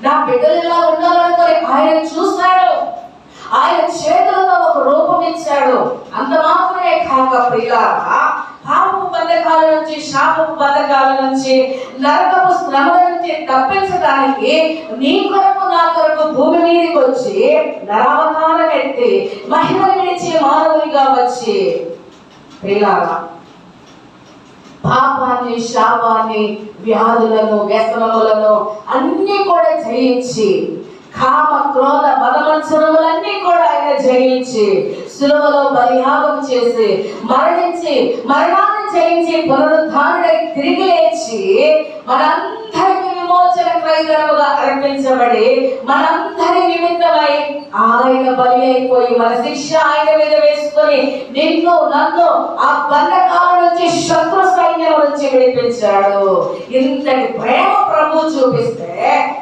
నా బిడ్డలు ఇలా ఉండాలనుకొని ఆయన చూశాడు. ఆయన చేతులతో ఒక రూపం ఇచ్చాడు. అంత మాత్రమే కాక ప్రియులారా, పాపపు బంధకాల నుంచి, శాపపు బంధకాల నుంచి, నరకపు శ్రమల నుంచి తప్పించడానికి నీ కొరకు నా కొరకు భూమి మీదకి వచ్చి నరావతారం ఎత్తి మహిమను విడిచి మానవునిగా వచ్చి ప్రియులారా, పాపాన్ని, శాపాన్ని, వ్యాధులను, వ్యసనములను అన్ని కూడా జయించి, కామ క్రోధ మదమత్సరములన్నీ కూడా ఆయన జయించి శిలువలో బలియాగం చేసి మరణించి, మరణాన్ని జయించి పునరుద్ధారుడై తిరిగి లేచి మనందరికీ విమోచన క్రయధనముగా అర్పించబడి మనందరి నిమిత్తమై ఆయన బలి అయిపోయి మన శిక్ష ఆయన మీద వేసుకొని నిన్ను నన్ను ఆ బంధకాల నుంచి, శత్రు సైన్యం నుంచి విడిపించాడు. ఇంతటి ప్రేమ ప్రభు చూపిస్తే